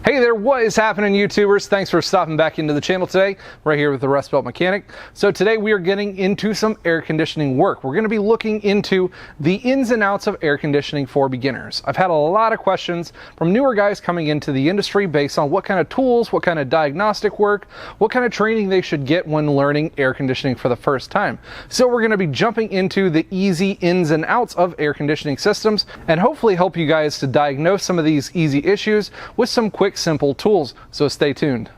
Hey there, what is happening, YouTubers? Thanks for stopping back into the channel today. Right here with the Rust Belt Mechanic. So today we are getting into some air conditioning work. We're going to be looking into the ins and outs of air conditioning for beginners. I've had a lot of questions from newer guys coming into the industry based on what kind of tools, what kind of diagnostic work, what kind of training they should get when learning air conditioning for the first time. So we're going to be jumping into the easy ins and outs of air conditioning systems and hopefully help you guys to diagnose some of these easy issues with some quick, simple tools. So stay tuned.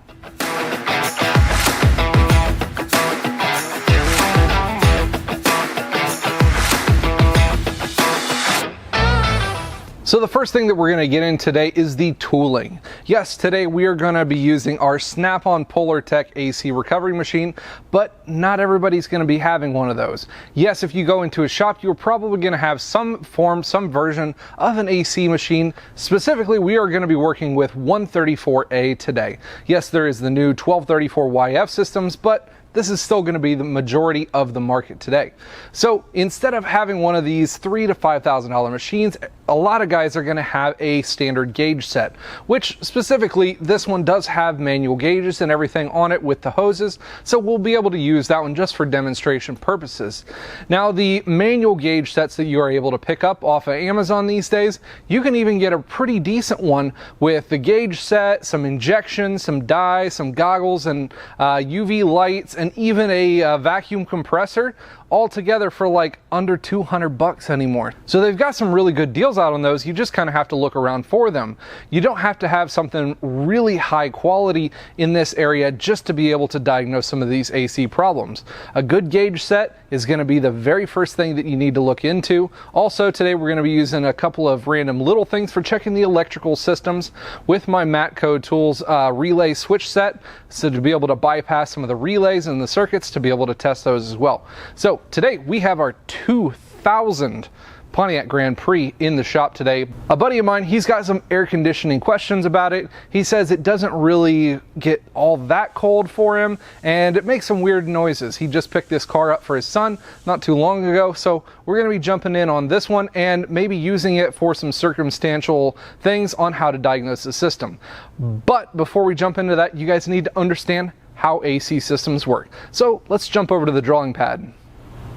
So the first thing that we're going to get in today is the tooling. Yes, today we are going to be using our Snap-on Polartec AC recovery machine, but not everybody's going to be having one of those. Yes, if you go into a shop, you're probably going to have some version of an AC machine. Specifically, we are going to be working with 134A today. Yes, there is the new 1234YF systems, but this is still going to be the majority of the market today. So instead of having one of these $3,000 to $5,000 machines, a lot of guys are going to have a standard gauge set, which specifically this one does have manual gauges and everything on it with the hoses. So we'll be able to use that one just for demonstration purposes. Now, the manual gauge sets that you are able to pick up off of Amazon these days, you can even get a pretty decent one with the gauge set, some injections, some dye, some goggles, and UV lights, and even a vacuum compressor, all together for like under $200 anymore. So they've got some really good deals out on those. You just kind of have to look around for them. You don't have to have something really high quality in this area just to be able to diagnose some of these AC problems. A good gauge set is going to be the very first thing that you need to look into. Also, today we're going to be using a couple of random little things for checking the electrical systems with my Matco Tools relay switch set, so to be able to bypass some of the relays and the circuits to be able to test those as well. So today we have our 2000 Pontiac Grand Prix in the shop today. A buddy of mine, he's got some air conditioning questions about it. He says it doesn't really get all that cold for him and it makes some weird noises. He just picked this car up for his son not too long ago, so we're going to be jumping in on this one and maybe using it for some circumstantial things on how to diagnose the system. But before we jump into that, you guys need to understand how AC systems work. So let's jump over to the drawing pad.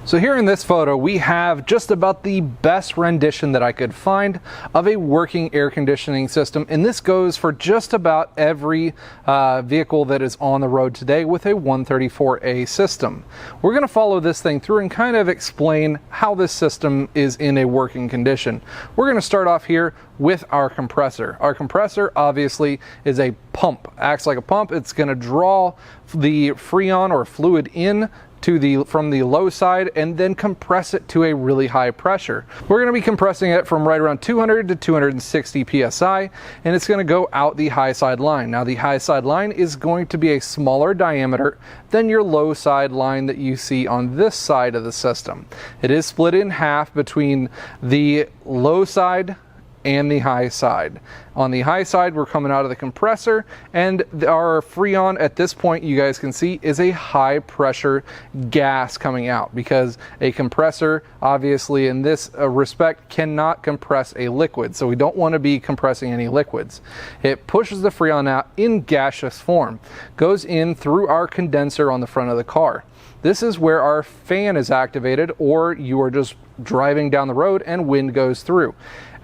So here in this photo, we have just about the best rendition that I could find of a working air conditioning system. And this goes for just about every vehicle that is on the road today with a 134A system. We're going to follow this thing through and kind of explain how this system is in a working condition. We're going to start off here with our compressor. Our compressor obviously is a pump, acts like a pump. It's going to draw the Freon or fluid in from the low side and then compress it to a really high pressure. We're going to be compressing it from right around 200 to 260 psi, and it's going to go out the high side line. Now, the high side line is going to be a smaller diameter than your low side line that you see on this side of the system. It is split in half between the low side and the high side. On the high side, we're coming out of the compressor, and our Freon at this point, you guys can see, is a high pressure gas coming out, because a compressor obviously in this respect cannot compress a liquid, so we don't want to be compressing any liquids. It pushes the Freon out in gaseous form, goes in through our condenser on the front of the car. This is where our fan is activated, or you are just driving down the road and wind goes through.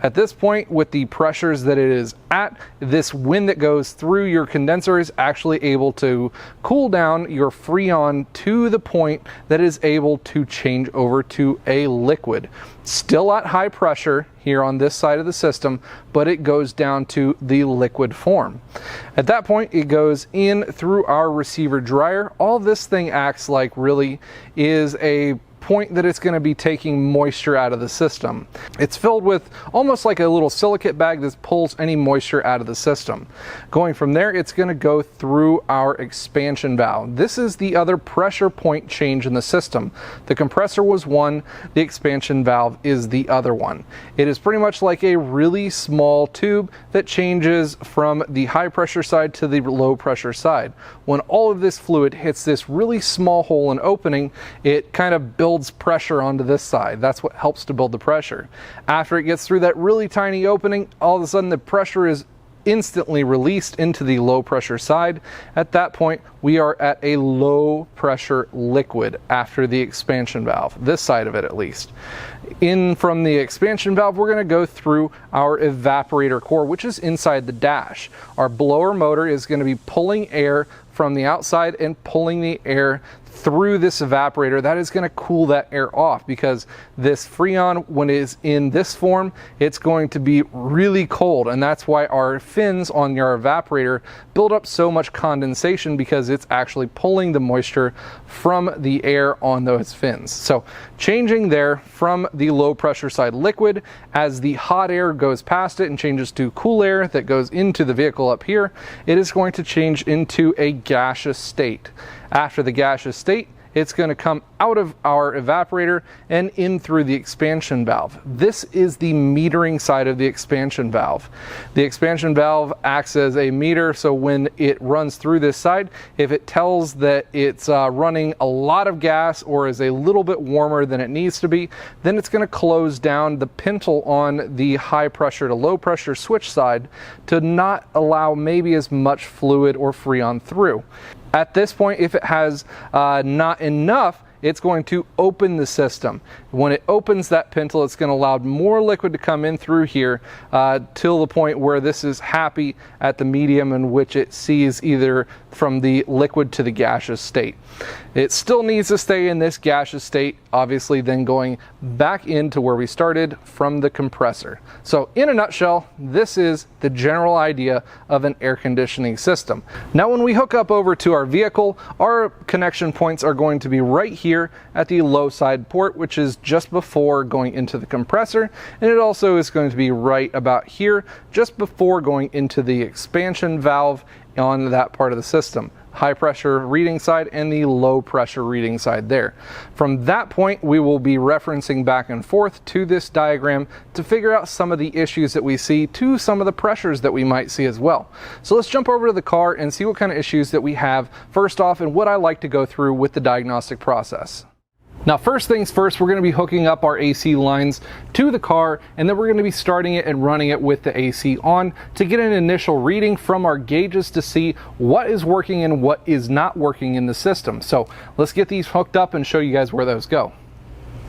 At this point, with the pressures that it is at, this wind that goes through your condenser is actually able to cool down your Freon to the point that is able to change over to a liquid. Still at high pressure here on this side of the system, but it goes down to the liquid form. At that point, it goes in through our receiver dryer. All this thing acts like really is a point that it's going to be taking moisture out of the system. It's filled with almost like a little silicate bag that pulls any moisture out of the system. Going from there, it's going to go through our expansion valve. This is the other pressure point change in the system. The compressor was one, the expansion valve is the other one. It is pretty much like a really small tube that changes from the high pressure side to the low pressure side. When all of this fluid hits this really small hole and opening, it kind of builds pressure onto this side. That's what helps to build the pressure. After it gets through that really tiny opening, all of a sudden the pressure is instantly released into the low pressure side. At that point, we are at a low pressure liquid after the expansion valve, this side of it at least. In from the expansion valve, we're going to go through our evaporator core, which is inside the dash. Our blower motor is going to be pulling air from the outside and pulling the air through this evaporator. That is going to cool that air off, because this Freon, when it is in this form, it's going to be really cold, and that's why our fins on your evaporator build up so much condensation, because it's actually pulling the moisture from the air on those fins. So changing there from the low pressure side liquid, as the hot air goes past it and changes to cool air that goes into the vehicle up here, it is going to change into a gaseous state. After the gaseous state, it's going to come out of our evaporator and in through the expansion valve. This is the metering side of the expansion valve. The expansion valve acts as a meter, so when it runs through this side, if it tells that it's running a lot of gas or is a little bit warmer than it needs to be, then it's going to close down the pintle on the high pressure to low pressure switch side to not allow maybe as much fluid or Freon through. At this point, if it has not enough, it's going to open the system. When it opens that pintle, it's going to allow more liquid to come in through here till the point where this is happy at the medium in which it sees either from the liquid to the gaseous state. It still needs to stay in this gaseous state, obviously then going back into where we started from the compressor. So in a nutshell, this is the general idea of an air conditioning system. Now when we hook up over to our vehicle, our connection points are going to be right here at the low side port, which is just before going into the compressor, and it also is going to be right about here just before going into the expansion valve on that part of the system. High pressure reading side and the low pressure reading side there. From that point, we will be referencing back and forth to this diagram to figure out some of the issues that we see, to some of the pressures that we might see as well. So let's jump over to the car and see what kind of issues that we have first off, and what I like to go through with the diagnostic process. Now, first things first, we're going to be hooking up our AC lines to the car, and then we're going to be starting it and running it with the AC on to get an initial reading from our gauges to see what is working and what is not working in the system. So let's get these hooked up and show you guys where those go.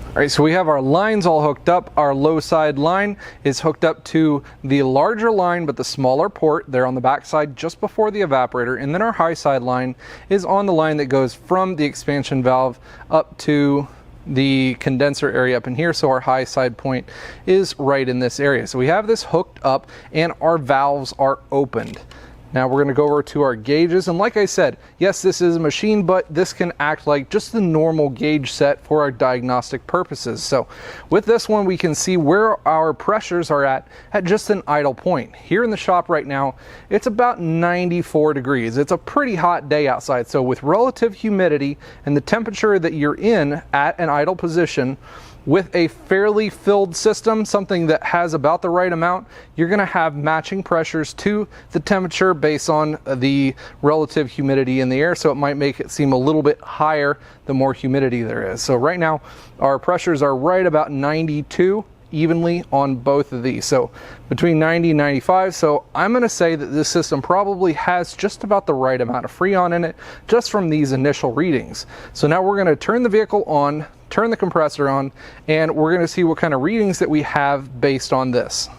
All right, so we have our lines all hooked up. Our low side line is hooked up to the larger line, but the smaller port there on the back side just before the evaporator. And then our high side line is on the line that goes from the expansion valve up to the condenser area up in here. So our high side point is right in this area. So we have this hooked up and our valves are opened. Now we're going to go over to our gauges, and like I said, yes, this is a machine, but this can act like just the normal gauge set for our diagnostic purposes. So with this one, we can see where our pressures are at just an idle point. Here in the shop right now, it's about 94 degrees. It's a pretty hot day outside, so with relative humidity and the temperature that you're in at an idle position, with a fairly filled system, something that has about the right amount, you're going to have matching pressures to the temperature based on the relative humidity in the air. So it might make it seem a little bit higher the more humidity there is. So right now our pressures are right about 92 evenly on both of these. So between 90 and 95. So I'm going to say that this system probably has just about the right amount of Freon in it just from these initial readings. So now we're going to turn the vehicle on, turn the compressor on, and we're going to see what kind of readings that we have based on this.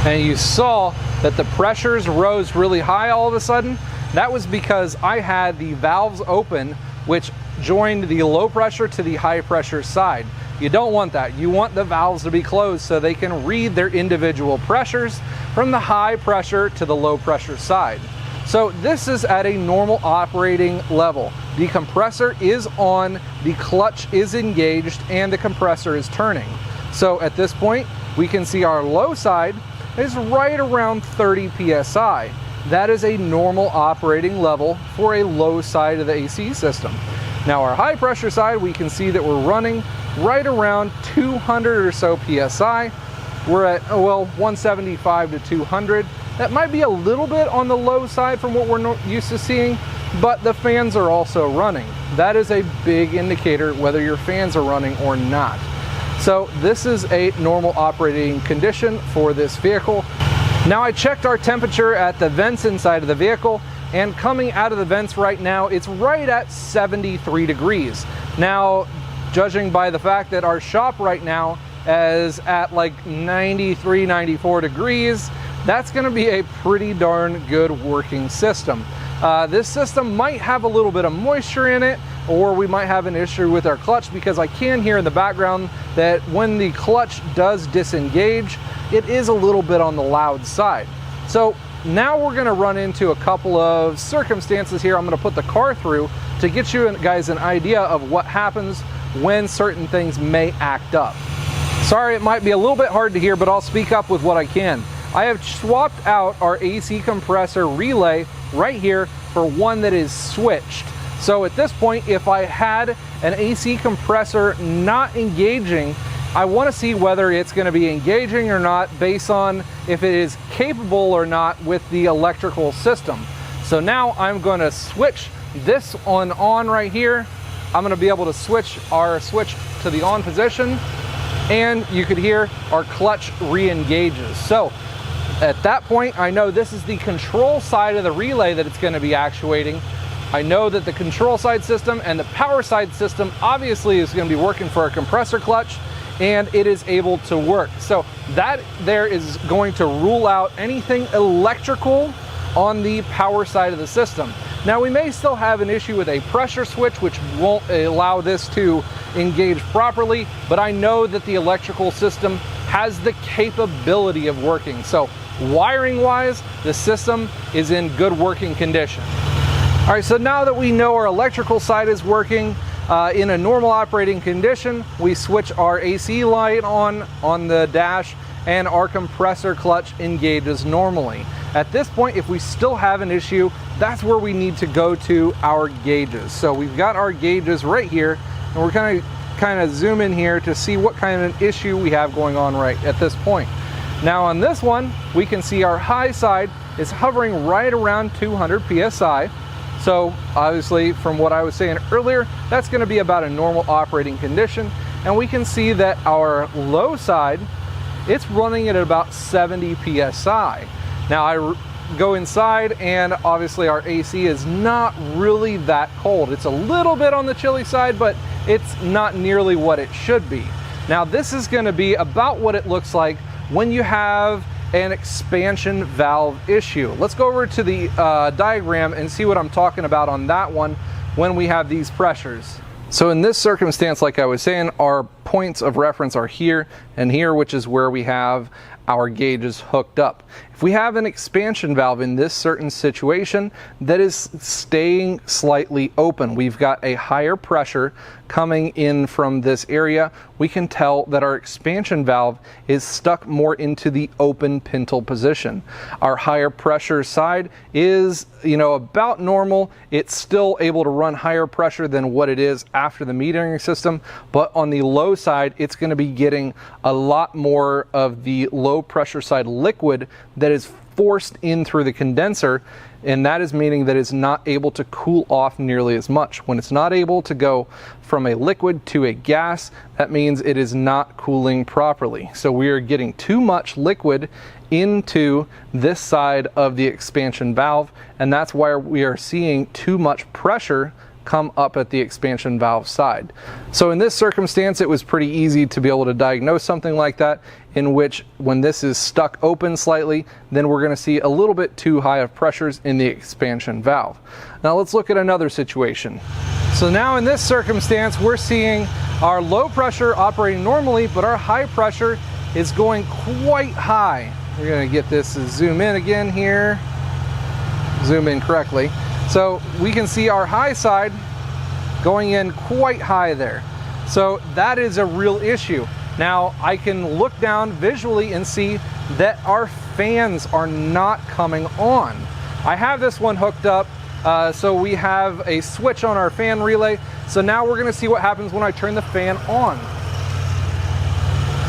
And you saw that the pressures rose really high all of a sudden. That was because I had the valves open, which joined the low pressure to the high pressure side. You don't want that. You want the valves to be closed so they can read their individual pressures from the high pressure to the low pressure side. So this is at a normal operating level. The compressor is on, the clutch is engaged, and the compressor is turning. So at this point, we can see our low side is right around 30 psi. That is a normal operating level for a low side of the AC system. Now our high pressure side, we can see that we're running right around 200 or so psi. We're at, well, 175 to 200. That might be a little bit on the low side from what we're used to seeing, but the fans are also running. That is a big indicator whether your fans are running or not. So this is a normal operating condition for this vehicle. Now I checked our temperature at the vents inside of the vehicle, and coming out of the vents right now, it's right at 73 degrees. Now, judging by the fact that our shop right now is at like 93, 94 degrees, that's gonna be a pretty darn good working system. This system might have a little bit of moisture in it, or we might have an issue with our clutch, because I can hear in the background that when the clutch does disengage, it is a little bit on the loud side. So now we're gonna run into a couple of circumstances here I'm gonna put the car through to get you guys an idea of what happens when certain things may act up. Sorry, it might be a little bit hard to hear, but I'll speak up with what I can. I have swapped out our AC compressor relay right here for one that is switched. So at this point, if I had an AC compressor not engaging, I want to see whether it's going to be engaging or not based on if it is capable or not with the electrical system. So now I'm going to switch this on right here. I'm going to be able to switch our switch to the on position, and you could hear our clutch re-engages. So at that point, I know this is the control side of the relay that it's going to be actuating. I know that the control side system and the power side system obviously is going to be working for a compressor clutch, and it is able to work. So that there is going to rule out anything electrical on the power side of the system. Now we may still have an issue with a pressure switch, which won't allow this to engage properly, but I know that the electrical system has the capability of working. So wiring wise, the system is in good working condition. All right, so now that we know our electrical side is working in a normal operating condition, we switch our AC light on the dash, and our compressor clutch engages normally. At this point, if we still have an issue, that's where we need to go to our gauges. So we've got our gauges right here, and we're kind of zoom in here to see what kind of an issue we have going on right at this point. Now on this one, we can see our high side is hovering right around 200 PSI. So obviously, from what I was saying earlier, that's going to be about a normal operating condition. And we can see that our low side, it's running at about 70 PSI. Now I go inside, and obviously our AC is not really that cold. It's a little bit on the chilly side, but it's not nearly what it should be. Now this is going to be about what it looks like when you have an expansion valve issue. Let's go over to the diagram and see what I'm talking about on that one when we have these pressures. So in this circumstance, like I was saying, our points of reference are here and here, which is where we have our gauges hooked up. If we have an expansion valve in this certain situation that is staying slightly open, we've got a higher pressure coming in from this area, we can tell that our expansion valve is stuck more into the open pintle position. Our higher pressure side is, about normal. It's still able to run higher pressure than what it is after the metering system, but on the low side, it's going to be getting a lot more of the low pressure side liquid that is forced in through the condenser, and that is meaning that it's not able to cool off nearly as much. When it's not able to go from a liquid to a gas, that means it is not cooling properly. So we are getting too much liquid into this side of the expansion valve, and that's why we are seeing too much pressure come up at the expansion valve side. So in this circumstance, it was pretty easy to be able to diagnose something like that, in which when this is stuck open slightly, then we're going to see a little bit too high of pressures in the expansion valve. Now let's look at another situation. So now in this circumstance, we're seeing our low pressure operating normally, but our high pressure is going quite high. We're going to get this to zoom in again here, zoom in correctly. So we can see our high side going in quite high there. So that is a real issue. Now I can look down visually and see that our fans are not coming on. I have this one hooked up, so we have a switch on our fan relay. So now we're gonna see what happens when I turn the fan on.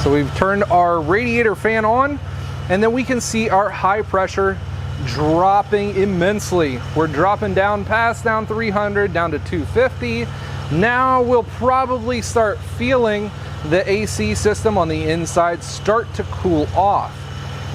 So we've turned our radiator fan on, and then we can see our high pressure dropping immensely. We're dropping down 300, down to 250. Now we'll probably start feeling the AC system on the inside start to cool off.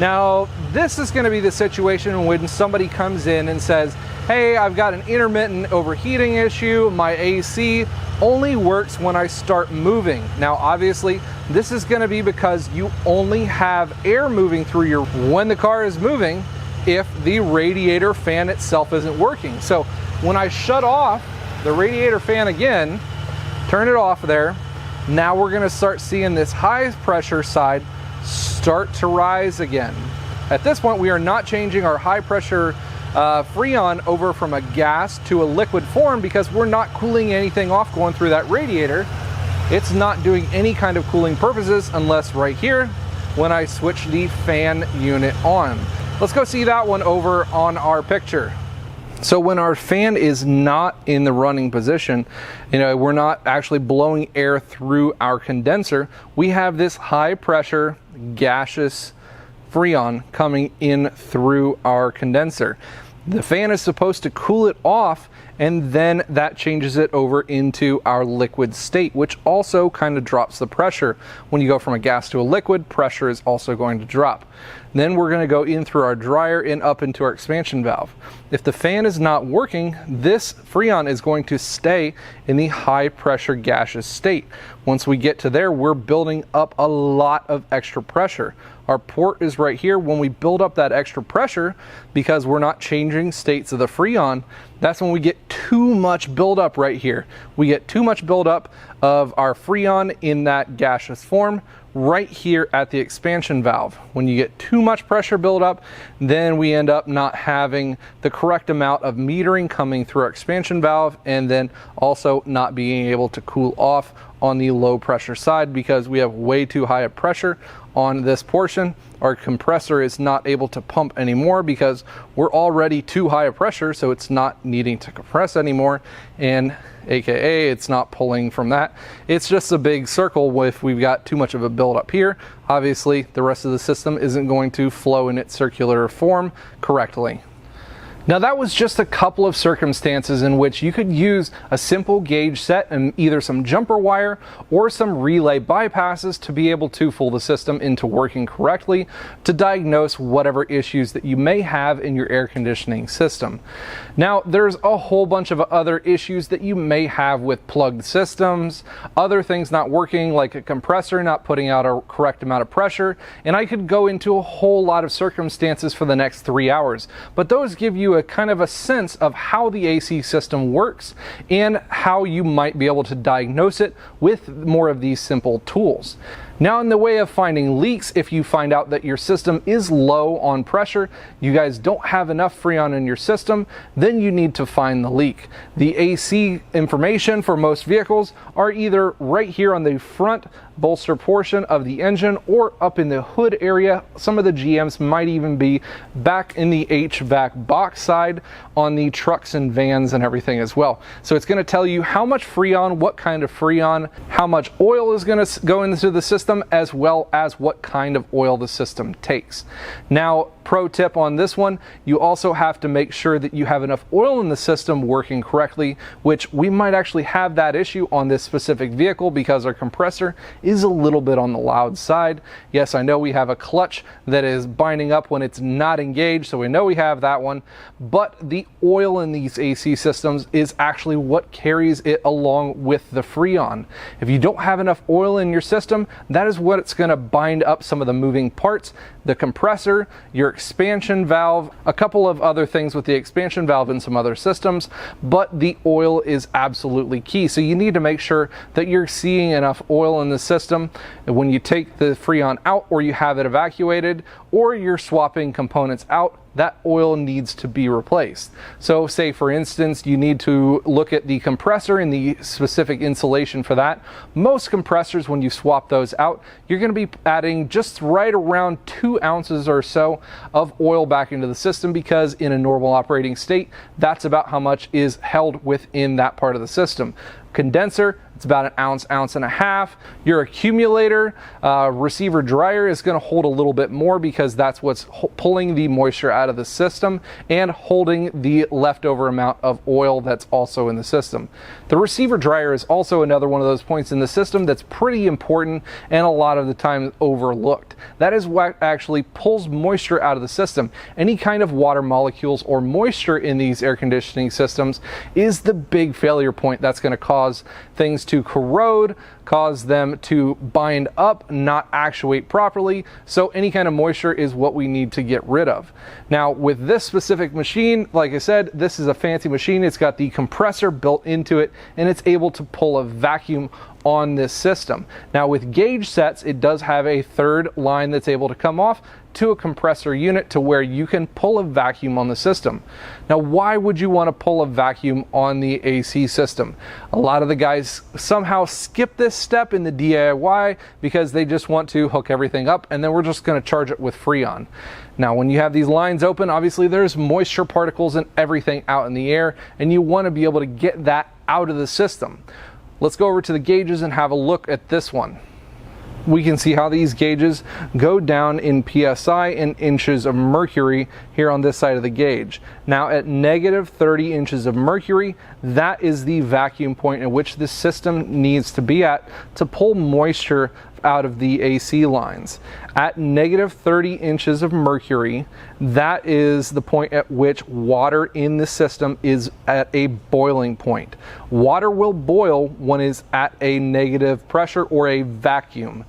Now, this is going to be the situation when somebody comes in and says, hey, I've got an intermittent overheating issue. My AC only works when I start moving. Now, obviously, this is going to be because you only have air moving through when the car is moving, if the radiator fan itself isn't working. So when I shut off the radiator fan again, turn it off there, now we're going to start seeing this high pressure side start to rise again. At this point, we are not changing our high pressure Freon over from a gas to a liquid form because we're not cooling anything off going through that radiator. It's not doing any kind of cooling purposes unless right here when I switch the fan unit on. Let's go see that one over on our picture. So when our fan is not in the running position, we're not actually blowing air through our condenser, we have this high pressure gaseous Freon coming in through our condenser. The fan is supposed to cool it off, and then that changes it over into our liquid state, which also kind of drops the pressure. When you go from a gas to a liquid, pressure is also going to drop. Then we're going to go in through our dryer and up into our expansion valve. If the fan is not working, this Freon is going to stay in the high pressure gaseous state. Once we get to there, we're building up a lot of extra pressure. Our port is right here. When we build up that extra pressure, because we're not changing states of the Freon, that's when we get too much buildup right here. We get too much buildup of our Freon in that gaseous form right here at the expansion valve. When you get too much pressure buildup, then we end up not having the correct amount of metering coming through our expansion valve, and then also not being able to cool off on the low pressure side because we have way too high a pressure on this portion. Our compressor is not able to pump anymore because we're already too high a pressure, so it's not needing to compress anymore, and AKA it's not pulling from that. It's just a big circle. If we've got too much of a buildup here, obviously the rest of the system isn't going to flow in its circular form correctly. Now that was just a couple of circumstances in which you could use a simple gauge set and either some jumper wire or some relay bypasses to be able to fool the system into working correctly to diagnose whatever issues that you may have in your air conditioning system. Now there's a whole bunch of other issues that you may have with plugged systems, other things not working like a compressor not putting out a correct amount of pressure, and I could go into a whole lot of circumstances for the next 3 hours, but those give you a kind of a sense of how the AC system works and how you might be able to diagnose it with more of these simple tools. Now, in the way of finding leaks, if you find out that your system is low on pressure, you guys don't have enough Freon in your system, then you need to find the leak. The AC information for most vehicles are either right here on the front bolster portion of the engine or up in the hood area. Some of the GMs might even be back in the HVAC box side on the trucks and vans and everything as well. So it's going to tell you how much Freon, what kind of Freon, how much oil is going to go into the system, as well as what kind of oil the system takes. Now, pro tip on this one, you also have to make sure that you have enough oil in the system working correctly, which we might actually have that issue on this specific vehicle because our compressor is a little bit on the loud side. Yes, I know we have a clutch that is binding up when it's not engaged, so we know we have that one, but the oil in these AC systems is actually what carries it along with the Freon. If you don't have enough oil in your system, that is what's going to bind up some of the moving parts, the compressor, your expansion valve, a couple of other things with the expansion valve and some other systems, but the oil is absolutely key. So you need to make sure that you're seeing enough oil in the system when you take the Freon out, or you have it evacuated, or you're swapping components out. That oil needs to be replaced. So say for instance you need to look at the compressor and the specific insulation for that. Most compressors, when you swap those out, you're going to be adding just right around 2 ounces or so of oil back into the system, because in a normal operating state, that's about how much is held within that part of the system. Condenser, It's about an ounce, ounce and a half. Your accumulator receiver dryer is going to hold a little bit more because that's what's pulling the moisture out of the system and holding the leftover amount of oil that's also in the system. The receiver dryer is also another one of those points in the system that's pretty important and a lot of the time overlooked. That is what actually pulls moisture out of the system. Any kind of water molecules or moisture in these air conditioning systems is the big failure point that's going to cause things to corrode, cause them to bind up, not actuate properly. So any kind of moisture is what we need to get rid of. Now with this specific machine, like I said, this is a fancy machine. It's got the compressor built into it and it's able to pull a vacuum on this system. Now with gauge sets, it does have a third line that's able to come off to a compressor unit to where you can pull a vacuum on the system. Now why would you want to pull a vacuum on the AC system? A lot of the guys somehow skip this step in the DIY because they just want to hook everything up and then we're just going to charge it with Freon. Now when you have these lines open, obviously there's moisture particles and everything out in the air and you want to be able to get that out of the system. Let's go over to the gauges and have a look at this one. We can see how these gauges go down in PSI and inches of mercury here on this side of the gauge. Now at negative 30 inches of mercury, that is the vacuum point at which the system needs to be at to pull moisture out of the AC lines. At negative 30 inches of mercury, that is the point at which water in the system is at a boiling point. Water will boil when it's at a negative pressure or a vacuum.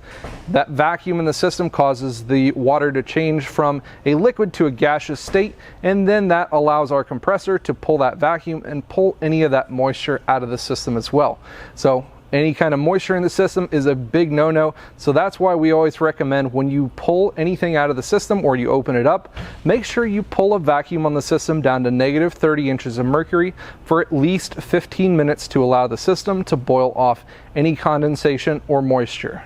That vacuum in the system causes the water to change from a liquid to a gaseous state, and then that allows our compressor to pull that vacuum and pull any of that moisture out of the system as well. So any kind of moisture in the system is a big no-no, so that's why we always recommend when you pull anything out of the system or you open it up, make sure you pull a vacuum on the system down to negative 30 inches of mercury for at least 15 minutes to allow the system to boil off any condensation or moisture.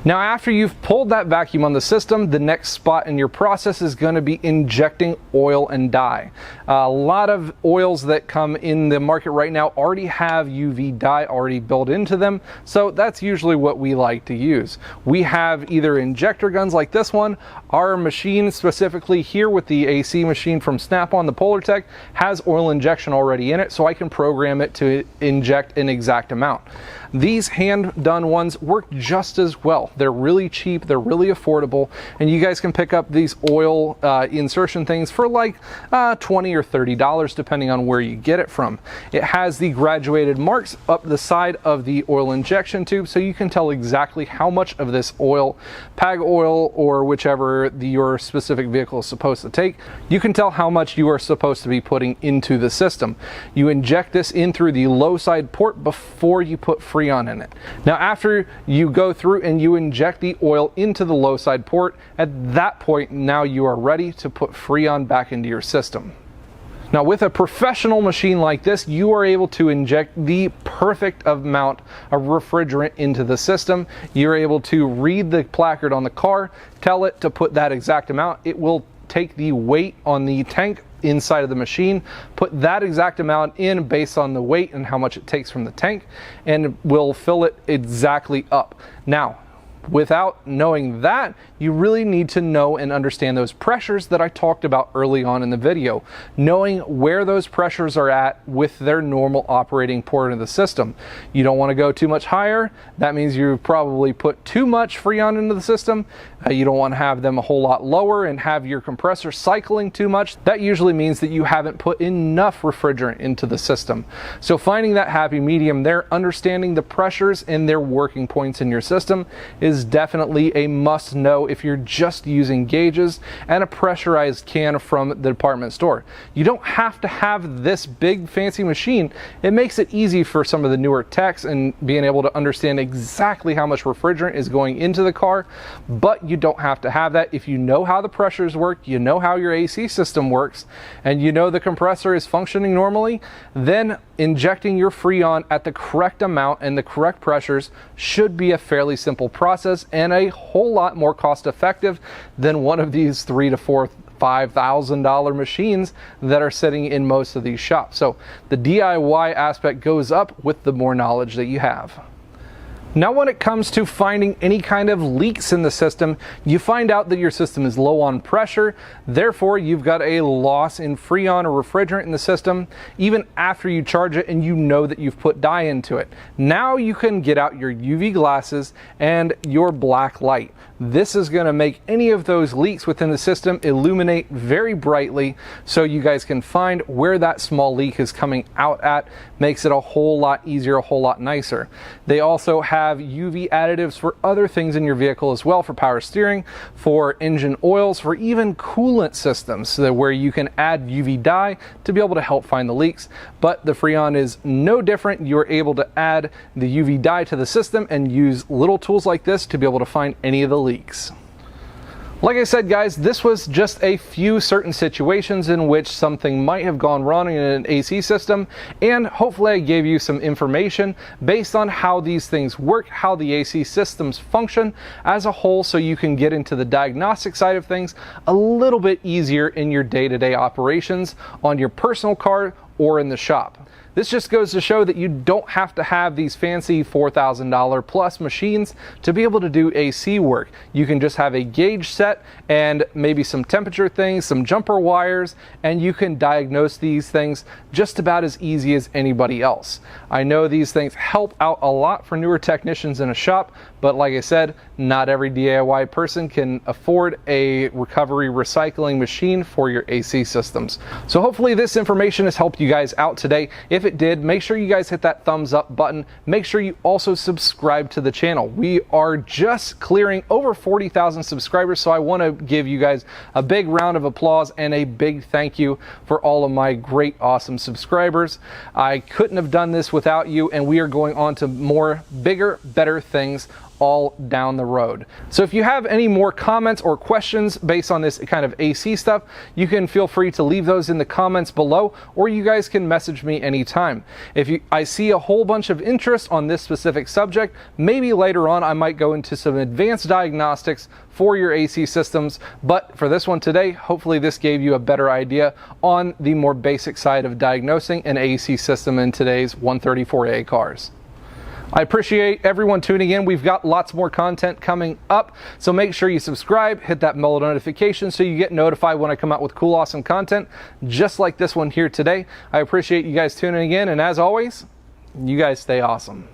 Now after you've pulled that vacuum on the system, the next spot in your process is going to be injecting oil and dye. A lot of oils that come in the market right now already have UV dye already built into them, so that's usually what we like to use. We have either injector guns like this one. Our machine specifically here with the AC machine from Snap-on, the Polartec, has oil injection already in it, so I can program it to inject an exact amount. These hand done ones work just as well. They're really cheap, they're really affordable, and you guys can pick up these oil insertion things for like $20 or $30 depending on where you get it from. It has the graduated marks up the side of the oil injection tube so you can tell exactly how much of this oil, PAG oil or whichever your specific vehicle is supposed to take, you can tell how much you are supposed to be putting into the system. You inject this in through the low side port before you put Freon in it. Now after you go through and you inject the oil into the low side port, at that point now you are ready to put Freon back into your system. Now with a professional machine like this, you are able to inject the perfect amount of refrigerant into the system. You're able to read the placard on the car, tell it to put that exact amount. It will take the weight on the tank inside of the machine, put that exact amount in based on the weight and how much it takes from the tank, and will fill it exactly up. Now, without knowing that, you really need to know and understand those pressures that I talked about early on in the video. Knowing where those pressures are at with their normal operating port of the system. You don't want to go too much higher. That means you've probably put too much Freon into the system. You don't want to have them a whole lot lower and have your compressor cycling too much. That usually means that you haven't put enough refrigerant into the system. So finding that happy medium there, understanding the pressures and their working points in your system is definitely a must know if you're just using gauges and a pressurized can from the department store. You don't have to have this big fancy machine. It makes it easy for some of the newer techs and being able to understand exactly how much refrigerant is going into the car, but you don't have to have that. If you know how the pressures work, you know how your AC system works, and you know the compressor is functioning normally, then injecting your Freon at the correct amount and the correct pressures should be a fairly simple process and a whole lot more cost effective than one of these $3,000 to $5,000 machines that are sitting in most of these shops. So the DIY aspect goes up with the more knowledge that you have. Now when it comes to finding any kind of leaks in the system, you find out that your system is low on pressure, therefore you've got a loss in Freon or refrigerant in the system, even after you charge it and you know that you've put dye into it. Now you can get out your UV glasses and your black light. This is going to make any of those leaks within the system illuminate very brightly so you guys can find where that small leak is coming out at. Makes it a whole lot easier, a whole lot nicer. They also have UV additives for other things in your vehicle as well, for power steering, for engine oils, for even coolant systems, so that where you can add UV dye to be able to help find the leaks. But the Freon is no different. You're able to add the UV dye to the system and use little tools like this to be able to find any of the leaks. Like I said, guys, this was just a few certain situations in which something might have gone wrong in an AC system, and hopefully I gave you some information based on how these things work, how the AC systems function as a whole, so you can get into the diagnostic side of things a little bit easier in your day-to-day operations on your personal car or in the shop. This just goes to show that you don't have to have these fancy $4,000 plus machines to be able to do AC work. You can just have a gauge set and maybe some temperature things, some jumper wires, and you can diagnose these things just about as easy as anybody else. I know these things help out a lot for newer technicians in a shop, but like I said, not every DIY person can afford a recovery recycling machine for your AC systems. So hopefully this information has helped you guys out today. If it did, make sure you guys hit that thumbs up button. Make sure you also subscribe to the channel. We are just clearing over 40,000 subscribers, so I want to give you guys a big round of applause and a big thank you for all of my great, awesome subscribers. I couldn't have done this without you, and we are going on to more, bigger, better things all down the road. So if you have any more comments or questions based on this kind of AC stuff, you can feel free to leave those in the comments below, or you guys can message me anytime. I see a whole bunch of interest on this specific subject, maybe later on I might go into some advanced diagnostics for your AC systems, but for this one today, hopefully this gave you a better idea on the more basic side of diagnosing an AC system in today's 134A cars. I appreciate everyone tuning in. We've got lots more content coming up, so make sure you subscribe, hit that bell notification so you get notified when I come out with cool, awesome content just like this one here today. I appreciate you guys tuning in, and as always, you guys stay awesome.